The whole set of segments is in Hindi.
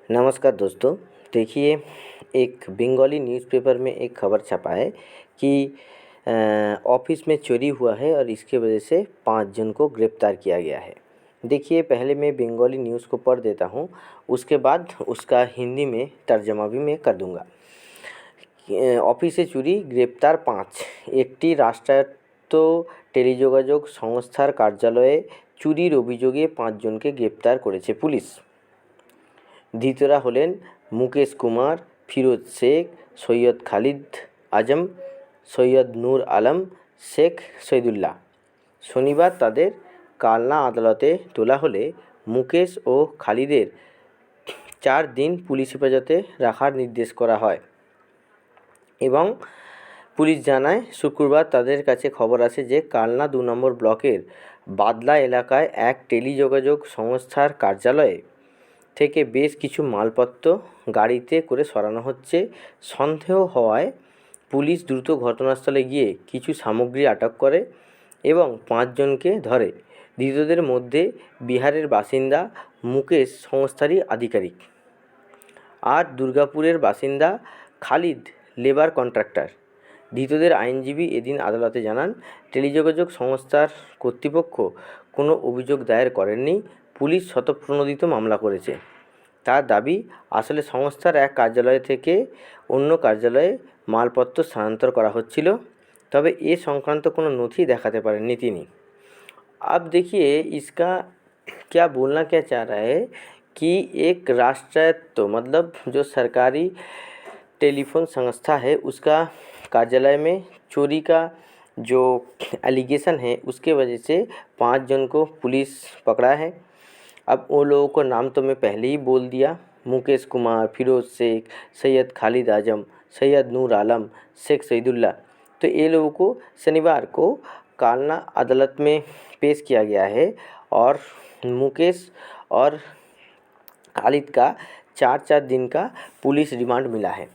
नमस्कार दोस्तों। देखिए, एक बंगाली न्यूज़पेपर में एक खबर छपा है कि ऑफिस में चोरी हुआ है और इसके वजह से 5 जन को गिरफ्तार किया गया है। देखिए, पहले मैं बंगाली न्यूज़ को पढ़ देता हूँ, उसके बाद उसका हिंदी में तर्जमा भी मैं कर दूँगा। অফিসে চুরি গ্রেপ্তার 5। একটি রাষ্ট্রায়ত্ত টেলিযোগাযোগ সংস্থার কার্যালয়ে চুরির অভিযোগে 5 জনকে গ্রেপ্তার করেছে পুলিশ। ধৃতরা হলেন মুকেশ কুমার, ফিরোজ শেখ, সৈয়দ খালিদ আজম, সৈয়দ নূর আলম, শেখ শহীদুল্লাহ। শনিবার তাদের কালনা আদালতে তোলা হলে মুকেশ ও খালিদের 4 দিন পুলিশ হেফাজতে রাখার নির্দেশ করা হয় এবং পুলিশ জানায় শুক্রবার তাদের কাছে খবর আসে যে কালনা 2 নম্বর ব্লকের বাদলা এলাকায় এক টেলিযোগাযোগ সংস্থার কার্যালয়ে থেকে বেশ কিছু মালপত্র গাড়িতে করে সরানো হচ্ছে। সন্দেহ হওয়ায় পুলিশ দ্রুত ঘটনাস্থলে গিয়ে কিছু সামগ্রী আটক করে এবং 5 জনকে ধরে। ধৃতদের মধ্যে বিহারের বাসিন্দা মুকেশ সংস্থারই আধিকারিক আর দুর্গাপুরের বাসিন্দা খালিদ লেবার কন্ট্রাক্টর। ধৃতদের আইনজীবী এদিন আদালতে জানান, টেলিযোগাযোগ সংস্থার কর্তৃপক্ষ কোনো অভিযোগ দায়ের করেননি, পুলিশ স্বতঃপ্রণোদিত মামলা করেছে। তার দাবি, আসলে সংস্থার এক কার্যালয় থেকে অন্য কার্যালয়ে মালপত্র স্থানান্তর করা হচ্ছিল, তবে এ সংক্রান্ত কোনো নথি দেখাতে পারেননি তিনি। अब देखिए इसका क्या बोलना क्या चाह रहा है कि एक राष्ट्रायत्त मतलब जो सरकारी टेलीफोन संस्था है उसका कार्यालय में चोरी का जो एलिगेशन है उसके वजह से 5 जन को पुलिस पकड़ा है। अब वो लोगों को नाम तो मैं पहले ही बोल दिया, मुकेश कुमार, फिरोज शेख, सैयद खालिद आजम, सैयद नूर आलम, शेख शहीदुल्लाह। तो ये लोगों को शनिवार को कालना अदालत में पेश किया गया है और मुकेश और खालिद का 4 दिन का पुलिस रिमांड मिला है।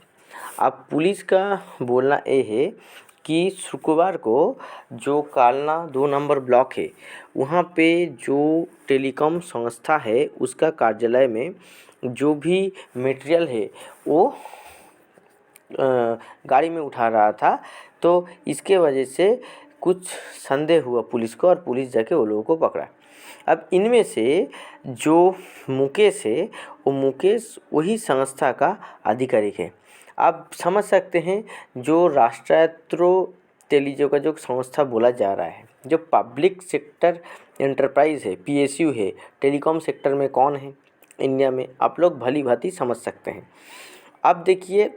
अब पुलिस का बोलना ये है कि शुक्रवार को जो कालना 2 नंबर ब्लॉक है वहाँ पे जो टेलीकॉम संस्था है उसका कार्यालय में जो भी मटेरियल है वो गाड़ी में उठा रहा था, तो इसके वजह से कुछ संदेह हुआ पुलिस को और पुलिस जाके वो लोगों को पकड़ा। अब इनमें से जो मुकेश है वो मुकेश वही संस्था का आधिकारिक है। आप समझ सकते हैं जो राष्ट्रायत्त टेलीयोगायोग संस्था बोला जा रहा है, जो पब्लिक सेक्टर एंटरप्राइज है, पीएसयू है, टेलीकॉम सेक्टर में कौन है इंडिया में, आप लोग भली भांति समझ सकते हैं। अब देखिए,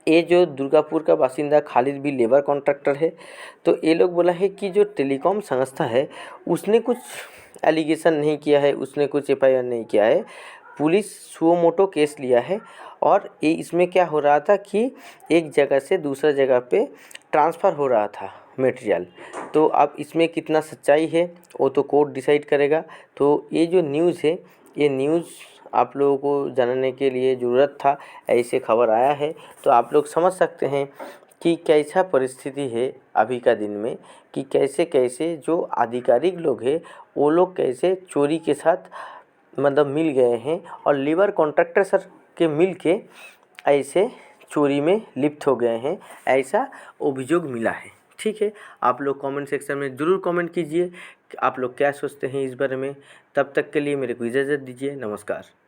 ये जो दुर्गापुर का बासिंदा खालिद भी लेबर कॉन्ट्रैक्टर है, तो ये लोग बोला है कि जो टेलीकॉम संस्था है उसने कुछ एलिगेशन नहीं किया है, उसने कुछ एफआईआर नहीं किया है। पुलिस सुओ मोटो केस लिया है और ये इसमें क्या हो रहा था कि एक जगह से दूसरा जगह पे ट्रांसफ़र हो रहा था मटेरियल। तो अब इसमें कितना सच्चाई है वो तो कोर्ट डिसाइड करेगा। तो ये जो न्यूज़ है ये न्यूज़ आप लोगों को जानने के लिए ज़रूरत था, ऐसे खबर आया है, तो आप लोग समझ सकते हैं कि कैसा परिस्थिति है अभी का दिन में, कि कैसे कैसे जो आधिकारिक लोग हैं वो लोग कैसे चोरी के साथ मतलब मिल गए हैं और लेबर कॉन्ट्रैक्टर सर के मिल के ऐसे चोरी में लिप्त हो गए हैं, ऐसा अभियोग मिला है। ठीक है, आप लोग कमेंट सेक्शन में ज़रूर कमेंट कीजिए कि आप लोग क्या सोचते हैं इस बारे में। तब तक के लिए मेरे को इजाज़त दीजिए। नमस्कार।